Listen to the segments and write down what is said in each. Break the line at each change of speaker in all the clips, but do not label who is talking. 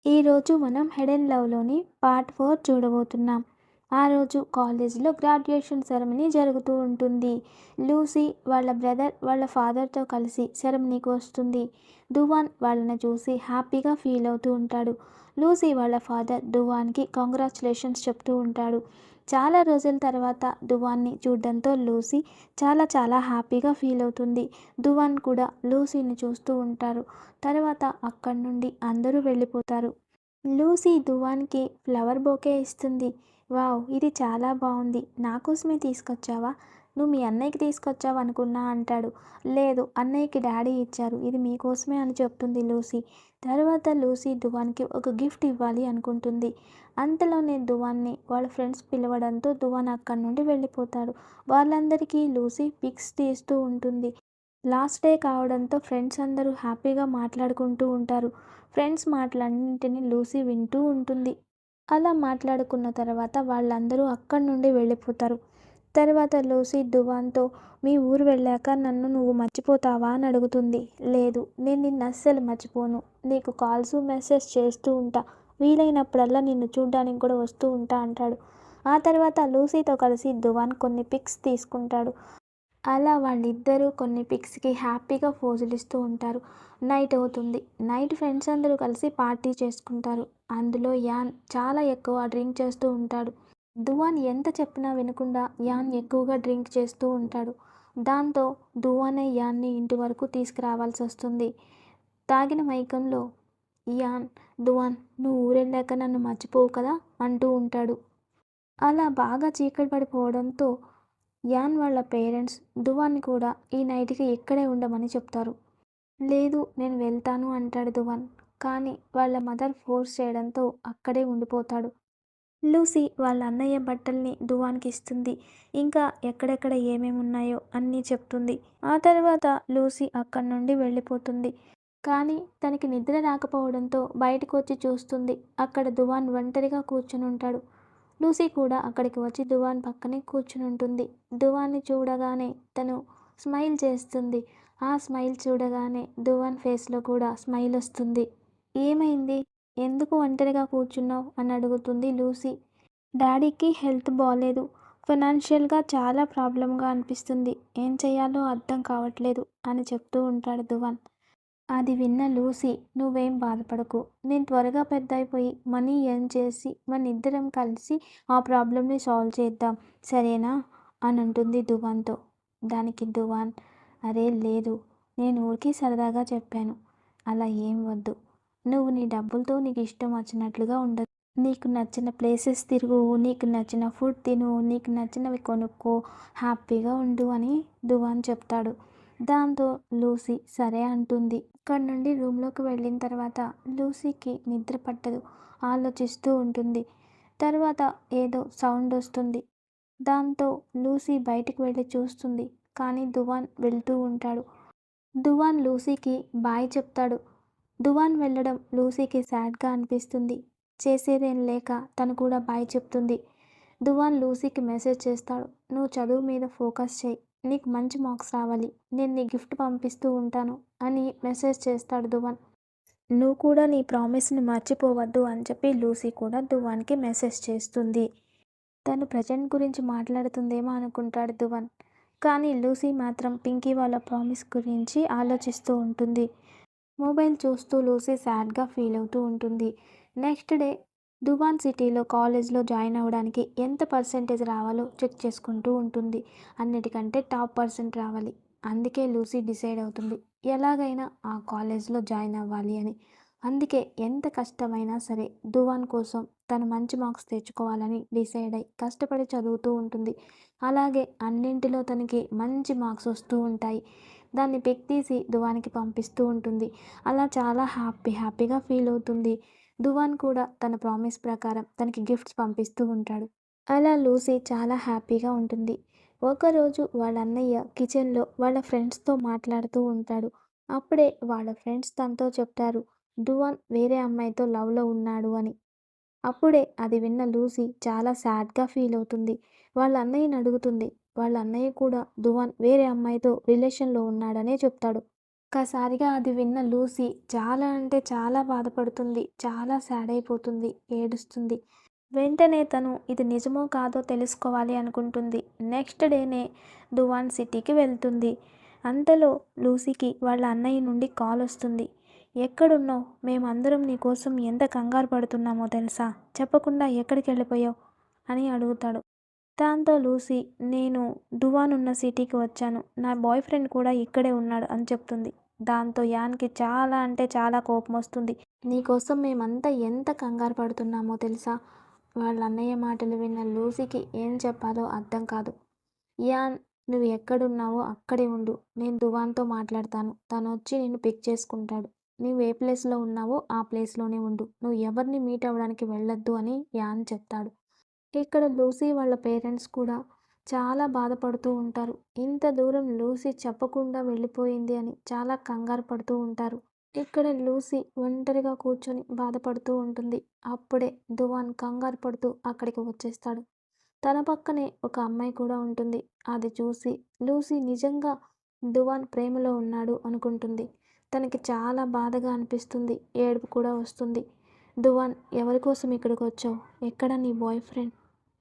ఈరోజు మనం Hayden లవ్లోని part 4 చూడబోతున్నాం. ఆ రోజు కాలేజీలో గ్రాడ్యుయేషన్ సెరమనీ జరుగుతూ ఉంటుంది. లూసీ వాళ్ళ బ్రదర్ వాళ్ళ ఫాదర్తో కలిసి సెరమనీకి వస్తుంది. డువాన్ వాళ్ళని చూసి హ్యాపీగా ఫీల్ అవుతూ ఉంటాడు. లూసీ వాళ్ళ ఫాదర్ డువాన్కి కంగ్రాచులేషన్స్ చెప్తూ ఉంటాడు. చాలా రోజుల తర్వాత డువాన్ని చూడడంతో లూసీ చాలా హ్యాపీగా ఫీల్ అవుతుంది. డువాన్ కూడా లూసీని చూస్తూ ఉంటారు. తర్వాత అక్కడి నుండి అందరూ వెళ్ళిపోతారు. లూసీ డువాన్కి ఫ్లవర్ బొకే ఇస్తుంది. వావ్, ఇది చాలా బాగుంది, నా కోసమే తీసుకొచ్చావా? నువ్వు మీ అన్నయ్యకి తీసుకొచ్చావు అనుకున్నా అంటాడు. లేదు, అన్నయ్యకి డాడీ ఇచ్చారు, ఇది మీకోసమే అని చెప్తుంది లూసీ. తర్వాత లూసీ డువాన్కి ఒక గిఫ్ట్ ఇవ్వాలి అనుకుంటుంది. అంతలోనే డువాన్ని వాళ్ళ ఫ్రెండ్స్ పిలవడంతో డువాన్ అక్కడి నుండి వెళ్ళిపోతాడు. వాళ్ళందరికీ లూసీ పిక్స్ తీస్తూ ఉంటుంది. లాస్ట్ డే కావడంతో ఫ్రెండ్స్ అందరూ హ్యాపీగా మాట్లాడుకుంటూ ఉంటారు. ఫ్రెండ్స్ మాటలన్నింటినీ లూసీ వింటూ ఉంటుంది. అలా మాట్లాడుకున్న తర్వాత వాళ్ళందరూ అక్కడి నుండి వెళ్ళిపోతారు. తర్వాత లూసీ డువాన్తో, మీ ఊరు వెళ్ళాక నన్ను నువ్వు మర్చిపోతావా అని అడుగుతుంది. లేదు, నేను నిన్ను అస్సలు మర్చిపోను, నీకు కాల్స్ మెసేజ్ చేస్తూ ఉంటా, వీలైనప్పుడల్లా నిన్ను చూడ్డానికి కూడా వస్తూ ఉంటా అంటాడు. ఆ తర్వాత లూసీతో కలిసి డువాన్ కొన్ని పిక్స్ తీసుకుంటాడు. అలా వాళ్ళిద్దరూ కొన్ని పిక్స్కి హ్యాపీగా పోజులిస్తూ ఉంటారు. నైట్ అవుతుంది. నైట్ ఫ్రెండ్స్ అందరూ కలిసి పార్టీ చేసుకుంటారు. అందులో యాన్ చాలా ఎక్కువ డ్రింక్ చేస్తూ ఉంటాడు. డువాన్ ఎంత చెప్పినా వినకుండా యాన్ ఎక్కువగా డ్రింక్ చేస్తూ ఉంటాడు. దాంతో డువానే యాన్ని ఇంటి వరకు తీసుకురావాల్సి వస్తుంది. తాగిన మైకంలో యాన్, డువాన్, నువ్వు ఊరెళ్ళాక నన్ను మర్చిపోవు కదా అంటూ ఉంటాడు. అలా బాగా చీకటి పడిపోవడంతో యాన్ వాళ్ళ పేరెంట్స్ డువాన్ని కూడా ఈ నైట్కి ఇక్కడే ఉండమని చెప్తారు. లేదు, నేను వెళ్తాను అంటాడు డువాన్. కానీ వాళ్ళ మదర్ ఫోర్స్ చేయడంతో అక్కడే ఉండిపోతాడు. లూసీ వాళ్ళ అన్నయ్య బట్టల్ని డువాన్కి ఇస్తుంది. ఇంకా ఎక్కడెక్కడ ఏమేమి ఉన్నాయో అన్నీ చెప్తుంది. ఆ తర్వాత లూసీ అక్కడి నుండి వెళ్ళిపోతుంది. కానీ తనకి నిద్ర రాకపోవడంతో బయటకు వచ్చి చూస్తుంది. అక్కడ డువాన్ ఒంటరిగా కూర్చుని ఉంటాడు. లూసీ కూడా అక్కడికి వచ్చి డువాన్ పక్కనే కూర్చుని ఉంటుంది. డువాన్ని చూడగానే తను స్మైల్ చేస్తుంది. ఆ స్మైల్ చూడగానే డువాన్ ఫేస్లో కూడా స్మైల్ వస్తుంది. ఏమైంది, ఎందుకు ఒంటరిగా కూర్చున్నావు అని అడుగుతుంది లూసీ. డాడీకి హెల్త్ బాలేదు, ఫైనాన్షియల్గా చాలా ప్రాబ్లంగా అనిపిస్తుంది, ఏం చేయాలో అర్థం కావట్లేదు అని చెప్తూ ఉంటాడు డువాన్. అది విన్న లూసీ, నువ్వేం బాధపడకు, నేను త్వరగా పెద్దయిపోయి మనీ ఎర్న్ చేసి మనిద్దరం కలిసి ఆ ప్రాబ్లమ్ని సాల్వ్ చేద్దాం, సరేనా అని అంటుంది డువాన్తో. దానికి డువాన్, అరే లేదు, నేను ఊరికే సరదాగా చెప్పాను, అలా ఏం వద్దు, నువ్వు నీ డబ్బులతో నీకు ఇష్టం వచ్చినట్లుగా ఉండదు, నీకు నచ్చిన ప్లేసెస్ తిరుగు, నీకు నచ్చిన ఫుడ్ తిను, నీకు నచ్చినవి కొనుక్కో, హ్యాపీగా ఉండు అని డువాన్ చెప్తాడు. దాంతో లూసీ సరే అంటుంది. అక్కడి నుండి రూమ్లోకి వెళ్ళిన తర్వాత లూసీకి నిద్ర పట్టదు, ఆలోచిస్తూ ఉంటుంది. తర్వాత ఏదో సౌండ్ వస్తుంది. దాంతో లూసీ బయటికి వెళ్ళి చూస్తుంది. కానీ డువాన్ వెళ్తూ ఉంటాడు. డువాన్ లూసీకి బాయ్ చెప్తాడు. డువాన్ వెళ్ళడం లూసీకి సాడ్గా అనిపిస్తుంది. చేసేదేం లేక తను కూడా బాయ్ చెప్తుంది. డువాన్ లూసీకి మెసేజ్ చేస్తాడు. నువ్వు చదువు మీద ఫోకస్ చేయి, నీకు మంచి మార్క్స్ రావాలి, నేను నీ గిఫ్ట్ పంపిస్తూ ఉంటాను అని మెసేజ్ చేస్తాడు డువాన్. నువ్వు కూడా నీ ప్రామిస్ని మర్చిపోవద్దు అని చెప్పి లూసీ కూడా డువాన్కి మెసేజ్ చేస్తుంది. తను ప్రజెంట్ గురించి మాట్లాడుతుందేమో అనుకుంటాడు డువాన్. కానీ లూసీ మాత్రం పింకీ వాళ్ళ ప్రామిస్ గురించి ఆలోచిస్తూ ఉంటుంది. మొబైల్ చూస్తూ లూసీ సాడ్గా ఫీల్ అవుతూ ఉంటుంది. నెక్స్ట్ డే డువాన్ సిటీలో కాలేజ్లో జాయిన్ అవ్వడానికి ఎంత పర్సెంటేజ్ రావాలో చెక్ చేసుకుంటూ ఉంటుంది. అన్నిటికంటే టాప్ పర్సెంట్ రావాలి. అందుకే లూసీ డిసైడ్ అవుతుంది ఎలాగైనా ఆ కాలేజ్లో జాయిన్ అవ్వాలి అని. అందుకే ఎంత కష్టమైనా సరే డువాన్ కోసం తను మంచి మార్క్స్ తెచ్చుకోవాలని డిసైడ్ అయి కష్టపడి చదువుతూ ఉంటుంది. అలాగే అన్నింటిలో తనకి మంచి మార్క్స్ వస్తూ ఉంటాయి. దాన్ని పిక్ తీసి డువాన్కి పంపిస్తూ ఉంటుంది. అలా చాలా హ్యాపీగా ఫీల్ అవుతుంది. డువాన్ కూడా తన ప్రామిస్ ప్రకారం తనకి గిఫ్ట్స్ పంపిస్తూ ఉంటాడు. అలా లూసీ చాలా హ్యాపీగా ఉంటుంది. ఒకరోజు వాళ్ళ అన్నయ్య కిచెన్లో వాళ్ళ ఫ్రెండ్స్తో మాట్లాడుతూ ఉంటాడు. అప్పుడే వాళ్ళ ఫ్రెండ్స్ తనతో చెప్తారు, డువాన్ వేరే అమ్మాయితో లవ్లో ఉన్నాడు అని. అప్పుడే అది విన్న లూసీ చాలా సాడ్గా ఫీల్ అవుతుంది. వాళ్ళ అన్నయ్యని అడుగుతుంది. వాళ్ళ అన్నయ్య కూడా డువాన్ వేరే అమ్మాయితో రిలేషన్లో ఉన్నాడనే చెప్తాడు. ఒక్కసారిగా అది విన్న లూసీ చాలా అంటే చాలా బాధపడుతుంది. చాలా సాడ్ అయిపోతుంది. ఏడుస్తుంది. వెంటనే తను ఇది నిజమో కాదో తెలుసుకోవాలి అనుకుంటుంది. నెక్స్ట్ డేనే దువాన్ సిటీకి వెళ్తుంది. అంతలో లూసీకి వాళ్ళ అన్నయ్య నుండి కాల్ వస్తుంది. ఎక్కడున్నావు? మేమందరం నీకోసం ఎంత కంగారు పడుతున్నామో తెలుసా? చెప్పకుండా ఎక్కడికి వెళ్ళిపోయావు అని అడుగుతాడు. దాంతో లూసీ, నేను దువాన్ ఉన్న సిటీకి వచ్చాను. నా బాయ్ ఫ్రెండ్ కూడా ఇక్కడే ఉన్నాడు అని చెప్తుంది. దాంతో యాన్కి చాలా అంటే చాలా కోపం వస్తుంది. నీకోసం మేమంతా ఎంత కంగారు పడుతున్నామో తెలుసా? వాళ్ళ అన్నయ్య మాటలు విన్న లూసీకి ఏం చెప్పాలో అర్థం కాదు. యాన్, నువ్వు ఎక్కడున్నావో అక్కడే ఉండు. నేను దువాన్తో మాట్లాడతాను. తను వచ్చి నిన్ను పిక్ చేసుకుంటాడు. నువ్వు ఏ ప్లేస్లో ఉన్నావో ఆ ప్లేస్లోనే ఉండు. నువ్వు ఎవరిని మీట్ అవ్వడానికి వెళ్ళొద్దు అని యాన్ చెప్తాడు. ఇక్కడ లూసీ వాళ్ళ పేరెంట్స్ కూడా చాలా బాధపడుతూ ఉంటారు. ఇంత దూరం లూసీ చెప్పకుండా వెళ్ళిపోయింది అని చాలా కంగారు పడుతూ ఉంటారు. ఇక్కడ లూసీ ఒంటరిగా కూర్చొని బాధపడుతూ ఉంటుంది. అప్పుడే దువాన్ కంగారు పడుతూ అక్కడికి వచ్చేస్తాడు. తన పక్కనే ఒక అమ్మాయి కూడా ఉంటుంది. అది చూసి లూసీ నిజంగా దువాన్ ప్రేమలో ఉన్నాడు అనుకుంటుంది. తనకి చాలా బాధగా అనిపిస్తుంది. ఏడుపు కూడా వస్తుంది. దువాన్, ఎవరి కోసం ఇక్కడికి వచ్చావు? ఎక్కడ నీ బాయ్ ఫ్రెండ్?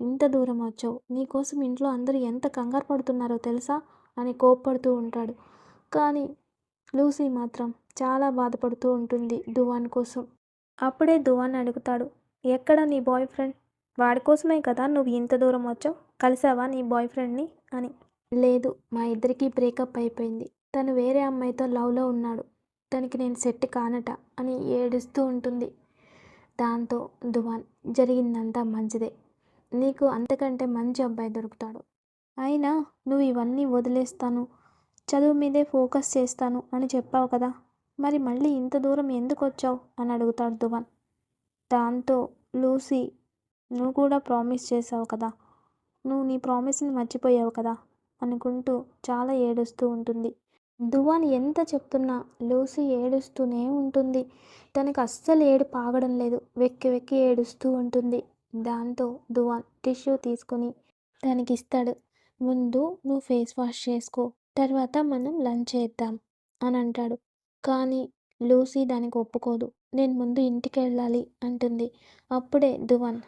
ఇంత దూరం వచ్చావు. నీకోసం ఇంట్లో అందరూ ఎంత కంగారు పడుతున్నారో తెలుసా అని కోప్పడుతూ ఉంటాడు. కానీ లూసీ మాత్రం చాలా బాధపడుతూ ఉంటుంది దువాన్ కోసం. అప్పుడే దువాన్ అడుగుతాడు, ఎక్కడ నీ బాయ్ ఫ్రెండ్? వాడి కోసమే కదా నువ్వు ఇంత దూరం వచ్చావు. కలిసావా నీ బాయ్ ఫ్రెండ్ని అని. లేదు, మా ఇద్దరికీ బ్రేకప్ అయిపోయింది. తను వేరే అమ్మాయితో లవ్లో ఉన్నాడు. తనకి నేను సెట్ కానట అని ఏడుస్తూ ఉంటుంది. దాంతో దువాన్, జరిగిందంతా మంచిదే. నీకు అంతకంటే మంచి అబ్బాయి దొరుకుతాడు. అయినా నువ్వు ఇవన్నీ వదిలేస్తాను, చదువు మీదే ఫోకస్ చేస్తాను అని చెప్పావు కదా. మరి మళ్ళీ ఇంత దూరం ఎందుకు వచ్చావు అని అడుగుతాడు దువాన్. దాంతో లూసీ, నువ్వు కూడా ప్రామిస్ చేసావు కదా, నువ్వు నీ ప్రామిస్ని మర్చిపోయావు కదా అనుకుంటూ చాలా ఏడుస్తూ ఉంటుంది. దువాన్ ఎంత చెప్తున్నా లూసీ ఏడుస్తూనే ఉంటుంది. తనకు అస్సలు ఏడుపు ఆగడం లేదు. వెక్కి వెక్కి ఏడుస్తూ ఉంటుంది. దాంతో దువాన్ టిష్యూ తీసుకొని దానికి ఇస్తాడు. ముందు నువ్వు ఫేస్ వాష్ చేసుకో, తర్వాత మనం లంచ్ చేద్దాం అని అంటాడు. కానీ లూసీ దానికి ఒప్పుకోదు. నేను ముందు ఇంటికి వెళ్ళాలి అంటుంది. అప్పుడే దువాన్,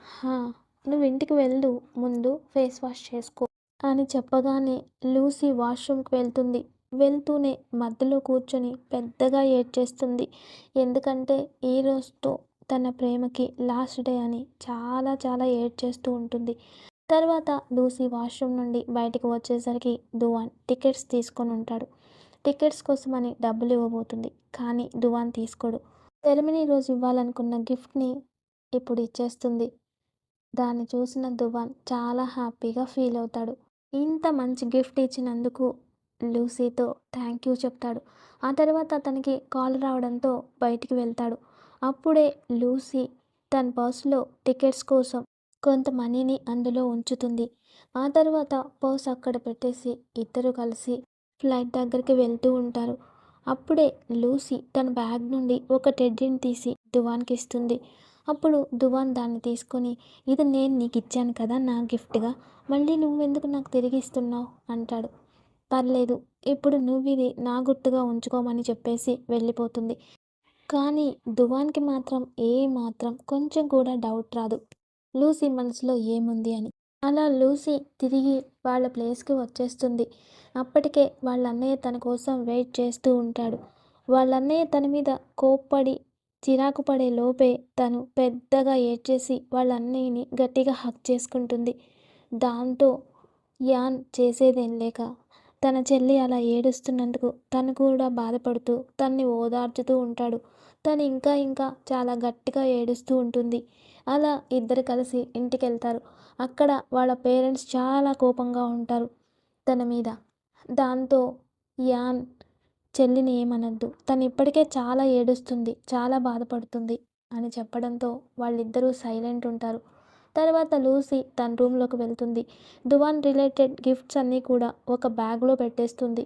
నువ్వు ఇంటికి వెళ్ళు, ముందు ఫేస్ వాష్ చేసుకో అని చెప్పగానే లూసీ వాష్రూమ్కి వెళ్తుంది. వెళ్తూనే మధ్యలో కూర్చొని పెద్దగా ఏడ్చేస్తుంది. ఎందుకంటే ఈ రోజుతో తన ప్రేమకి లాస్ట్ డే అని చాలా చాలా ఏడ్చేస్తూ ఉంటుంది. తర్వాత లూసీ వాష్రూమ్ నుండి బయటకు వచ్చేసరికి దువాన్ టికెట్స్ తీసుకొని ఉంటాడు. టికెట్స్ కోసమని డబ్బులు ఇవ్వబోతుంది. కానీ దువాన్ తీసుకోడు. సెరమనీ రోజు ఇవ్వాలనుకున్న గిఫ్ట్ని ఇప్పుడు ఇచ్చేస్తుంది. దాన్ని చూసిన దువాన్ చాలా హ్యాపీగా ఫీల్ అవుతాడు. ఇంత మంచి గిఫ్ట్ ఇచ్చినందుకు లూసీతో థ్యాంక్ యూ చెప్తాడు. ఆ తర్వాత తనకి కాల్ రావడంతో బయటికి వెళ్తాడు. అప్పుడే లూసీ తన పర్సులో టికెట్స్ కోసం కొంత మనీని అందులో ఉంచుతుంది. ఆ తర్వాత పర్స్ అక్కడ పెట్టేసి ఇద్దరు కలిసి ఫ్లైట్ దగ్గరికి వెళ్తూ ఉంటారు. అప్పుడే లూసీ తన బ్యాగ్ నుండి ఒక టెడ్డీని తీసి దువాన్కి ఇస్తుంది. అప్పుడు దువాన్ దాన్ని తీసుకొని, ఇది నేను నీకు ఇచ్చాను కదా నా గిఫ్ట్గా, మళ్ళీ నువ్వెందుకు నాకు తిరిగి ఇస్తున్నావు అంటాడు. పర్లేదు, ఇప్పుడు నువ్వు ఇది నా గుర్తుగా ఉంచుకోమని చెప్పేసి వెళ్ళిపోతుంది. కానీ దువాన్కి మాత్రం మాత్రం కొంచెం కూడా డౌట్ రాదు లూసీ మనసులో ఏముంది అని. అలా లూసీ తిరిగి వాళ్ళ ప్లేస్కి వచ్చేస్తుంది. అప్పటికే వాళ్ళ అన్నయ్య తన కోసం వెయిట్ చేస్తూ ఉంటాడు. వాళ్ళ అన్నయ్య తన మీద కోప్పడి చిరాకు పడే లోపే తను పెద్దగా ఏడ్చేసి వాళ్ళ అన్నయ్యని గట్టిగా హగ్ చేసుకుంటుంది. దాంతో యాన్ చేసేదేం లేక తన చెల్లి అలా ఏడుస్తున్నందుకు తను కూడా బాధపడుతూ తన్ని ఓదార్చుతూ ఉంటాడు. తను ఇంకా ఇంకా చాలా గట్టిగా ఏడుస్తూ ఉంటుంది. అలా ఇద్దరు కలిసి ఇంటికి వెళ్తారు. అక్కడ వాళ్ళ పేరెంట్స్ చాలా కోపంగా ఉంటారు తన మీద. దాంతో యాన్, చెల్లిని ఏమనద్దు, తను ఇప్పటికే చాలా ఏడుస్తుంది, చాలా బాధపడుతుంది అని చెప్పడంతో వాళ్ళిద్దరూ సైలెంట్ ఉంటారు. తర్వాత లూసీ తన రూమ్లోకి వెళ్తుంది. దువాన్ రిలేటెడ్ గిఫ్ట్స్ అన్నీ కూడా ఒక బ్యాగ్లో పెట్టేస్తుంది.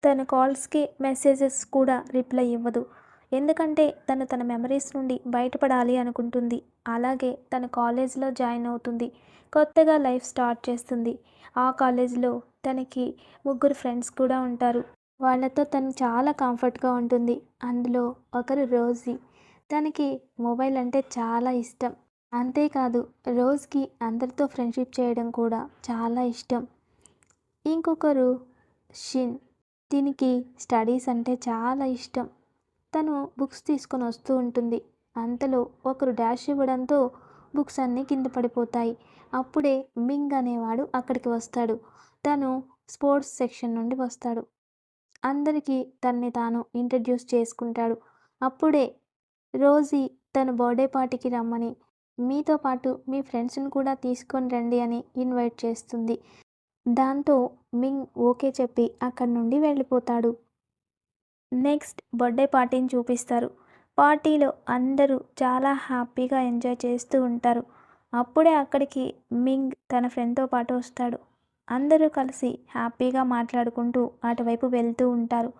తన కాల్స్కి మెసేజెస్ కూడా రిప్లై ఇవ్వదు. ఎందుకంటే తన మెమరీస్ నుండి బయటపడాలి అనుకుంటుంది. అలాగే తన కాలేజ్లో జాయిన్ అవుతుంది. కొత్తగా లైఫ్ స్టార్ట్ చేస్తుంది. ఆ కాలేజ్లో తనకి 3 ఫ్రెండ్స్ కూడా ఉంటారు. వాళ్ళతో తను చాలా కంఫర్ట్‌గా ఉంటుంది. అందులో ఒకరు రోజీ. తనకి మొబైల్ అంటే చాలా ఇష్టం. అంతేకాదు రోజ్‌కి అందరితో ఫ్రెండ్‌షిప్ చేయడం కూడా చాలా ఇష్టం. ఇంకొకరు షిన్. దీనికి స్టడీస్ అంటే చాలా ఇష్టం. తను బుక్స్ తీసుకొని వస్తూ ఉంటుంది. అంతలో ఒకరు డాష్ ఇవ్వడంతో బుక్స్ అన్నీ కింద పడిపోతాయి. అప్పుడే మింగ్ అనేవాడు అక్కడికి వస్తాడు. తను స్పోర్ట్స్ సెక్షన్ నుండి వస్తాడు. అందరికీ తనని తాను ఇంట్రడ్యూస్ చేసుకుంటాడు. అప్పుడే రోజీ తన బర్త్‌డే పార్టీకి రమ్మని, మీతో పాటు మీ ఫ్రెండ్స్‌ని కూడా తీసుకొని రండి అని ఇన్వైట్ చేస్తుంది. దాంతో మింగ్ ఓకే చెప్పి అక్కడి నుండి వెళ్ళిపోతాడు. నెక్స్ట్ బర్త్‌డే పార్టీని చూపిస్తారు. పార్టీలో అందరూ చాలా హ్యాపీగా ఎంజాయ్ చేస్తూ ఉంటారు. అప్పుడే అక్కడికి మింగ్ తన ఫ్రెండ్‌తో పాటు వస్తాడు. అందరూ కలిసి హ్యాపీగా మాట్లాడుకుంటూ అటువైపు వెళ్తూ ఉంటారు.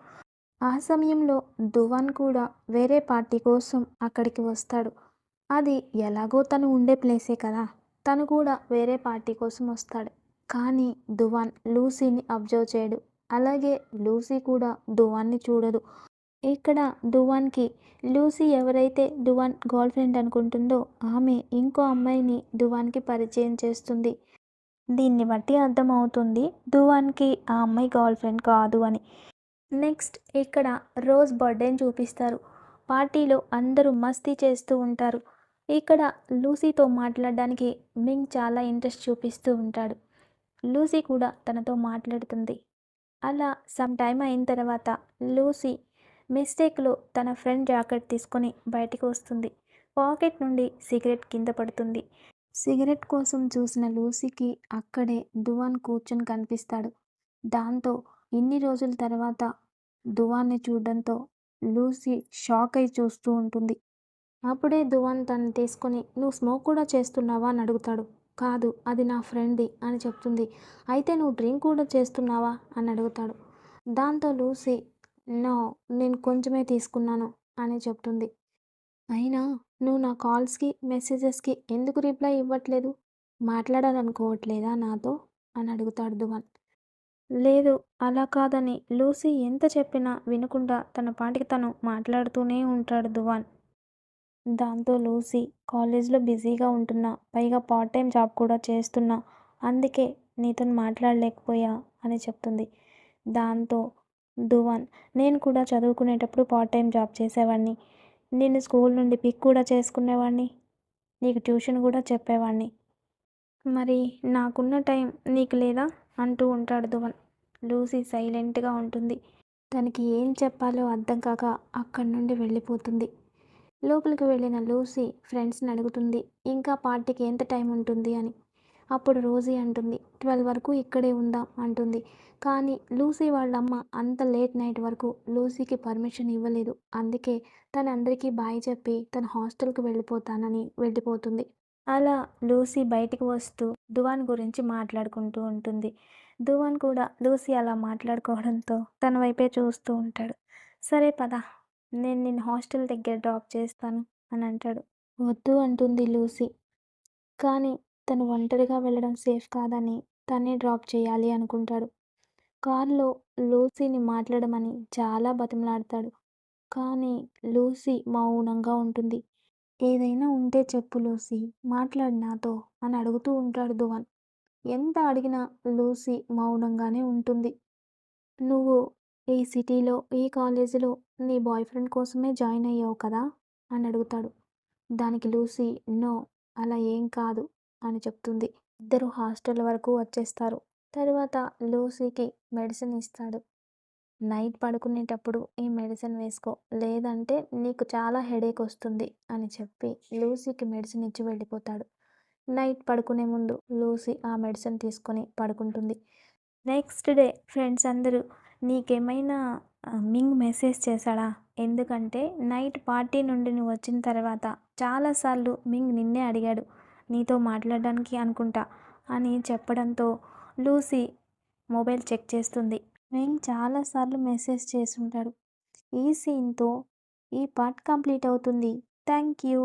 ఆ సమయంలో దువాన్ కూడా వేరే పార్టీ కోసం అక్కడికి వస్తాడు. అది ఎలాగో తను ఉండే ప్లేసే కదా! తను కూడా వేరే పార్టీ కోసం వస్తాడు. కానీ దువాన్ లూసీని అబ్జర్వ్ చేయడు. అలాగే లూసీ కూడా దువాన్‌ని చూడదు. ఇక్కడ డువాన్‌కి లూసీ ఎవరైతే డువాన్ గర్ల్ ఫ్రెండ్ అనుకుంటుందో ఆమె ఇంకో అమ్మాయిని డువాన్‌కి పరిచయం చేస్తుంది. దీన్ని బట్టి అర్థమవుతుంది డువాన్‌కి ఆ అమ్మాయి గర్ల్ ఫ్రెండ్ కాదు అని. నెక్స్ట్ ఇక్కడ రోజ్ బర్త్‌డేని చూపిస్తారు. పార్టీలో అందరూ మస్తీ చేస్తూ ఉంటారు. ఇక్కడ లూసీతో మాట్లాడడానికి మింగ్ చాలా ఇంట్రెస్ట్ చూపిస్తూ ఉంటాడు. లూసీ కూడా తనతో మాట్లాడుతుంది. అలా సమ్ టైమ్ అయిన తర్వాత లూసీ మిస్టేక్‌లో తన ఫ్రెండ్ జాకెట్ తీసుకొని బయటికి వస్తుంది. పాకెట్ నుండి సిగరెట్ కింద పడుతుంది. సిగరెట్ కోసం చూసిన లూసీకి అక్కడే డువాన్ కూర్చొని కనిపిస్తాడు. దాంతో ఇన్ని రోజుల తర్వాత డువాన్‌ని చూడడంతో లూసీ షాక్ అయి చూస్తూ ఉంటుంది. అప్పుడే దువాన్ తనని తీసుకొని "నువ్వు స్మోక్ కూడా చేస్తున్నావా?" అని అడుగుతాడు. "కాదు, అది నా ఫ్రెండ్‌ది" అని చెప్తుంది. "అయితే నువ్వు డ్రింక్ కూడా చేస్తున్నావా?" అని అడుగుతాడు. దాంతో లూసీ "నో, నేను కొంచెమే తీసుకున్నాను" అని చెప్తుంది. "అయినా నువ్వు నా కాల్స్‌కి, మెసేజెస్‌కి ఎందుకు రిప్లై ఇవ్వట్లేదు? మాట్లాడాలనుకోవట్లేదా నాతో?" అని అడుగుతాడు దువాన్. లేదు, అలా కాదని లూసీ ఎంత చెప్పినా వినకుండా తన పాటికి తను మాట్లాడుతూనే ఉంటాడు దువాన్. దాంతో లూసీ కాలేజ్‌లో బిజీగా ఉంటున్నా, పైగా పార్ట్ టైమ్ జాబ్ కూడా చేస్తున్నా. అందుకే నీతోని మాట్లాడలేకపోయా అని చెప్తుంది. దాంతో డువాన్ నేను కూడా చదువుకునేటప్పుడు పార్ట్ టైమ్ జాబ్ చేసేవాడిని. నిన్ను స్కూల్ నుండి పిక్ కూడా చేసుకునేవాడిని. నీకు ట్యూషన్ కూడా చెప్పేవాడిని. మరి నాకున్న టైం నీకు లేదా? అంటూ ఉంటాడు డువాన్. లూసీ సైలెంట్‌గా ఉంటుంది. తనకి ఏం చెప్పాలో అర్థం కాక అక్కడి నుండి వెళ్ళిపోతుంది. లోపలికి వెళ్ళిన లూసీ ఫ్రెండ్స్‌ని అడుగుతుంది. ఇంకా పార్టీకి ఎంత టైం ఉంటుంది అని. అప్పుడు రోజీ అంటుంది 12 వరకు ఇక్కడే ఉందాం అంటుంది. కానీ లూసీ వాళ్ళమ్మ అంత లేట్ నైట్ వరకు లూసీకి పర్మిషన్ ఇవ్వలేదు. అందుకే తను అందరికీ బాయ్ చెప్పి తన హాస్టల్‌కి వెళ్ళిపోతానని వెళ్ళిపోతుంది. అలా లూసీ బయటికి వస్తూ డువాన్ గురించి మాట్లాడుకుంటూ ఉంటుంది. డువాన్ కూడా లూసీ అలా మాట్లాడుకోవడంతో తన వైపే చూస్తూ ఉంటాడు. సరే పద, నేను నిన్ను హాస్టల్ దగ్గర డ్రాప్ చేస్తాను అని అంటాడు. వద్దు అంటుంది లూసీ. కానీ తను ఒంటరిగా వెళ్ళడం సేఫ్ కాదని తనే డ్రాప్ చేయాలి అనుకుంటాడు. కారులో లూసీని మాట్లాడమని చాలా బతిమలాడతాడు. కానీ లూసీ మౌనంగా ఉంటుంది. ఏదైనా ఉంటే చెప్పు లూసీ, మాట్లాడు నాతో అని అడుగుతూ ఉంటాడు ధువన్. ఎంత అడిగినా లూసీ మౌనంగానే ఉంటుంది. నువ్వు ఈ సిటీలో, ఈ కాలేజీలో నీ బాయ్ ఫ్రెండ్ కోసమే జాయిన్ అయ్యావు కదా అని అడుగుతాడు. దానికి లూసీ నో, అలా ఏం కాదు అని చెప్తుంది. ఇద్దరు హాస్టల్ వరకు వచ్చేస్తారు. తరువాత లూసీకి మెడిసిన్ ఇస్తాడు. నైట్ పడుకునేటప్పుడు ఈ మెడిసిన్ వేసుకో, లేదంటే నీకు చాలా హెడేక్ వస్తుంది అని చెప్పి లూసీకి మెడిసిన్ ఇచ్చి వెళ్ళిపోతాడు. నైట్ పడుకునే ముందు లూసీ ఆ మెడిసిన్ తీసుకొని పడుకుంటుంది. నెక్స్ట్ డే ఫ్రెండ్స్ అందరూ నీకేమైనా మింగ్ మెసేజ్ చేశాడా? ఎందుకంటే నైట్ పార్టీ నుండి నువ్వు వచ్చిన తర్వాత చాలాసార్లు మింగ్ నిన్నే అడిగాడు. నీతో మాట్లాడడానికి అనుకుంటా అని చెప్పడంతో లూసీ మొబైల్ చెక్ చేస్తుంది. మింగ్ చాలాసార్లు మెసేజ్ చేసుంటాడు. ఈ సీన్‌తో ఈ పార్ట్ కంప్లీట్ అవుతుంది. Thank you.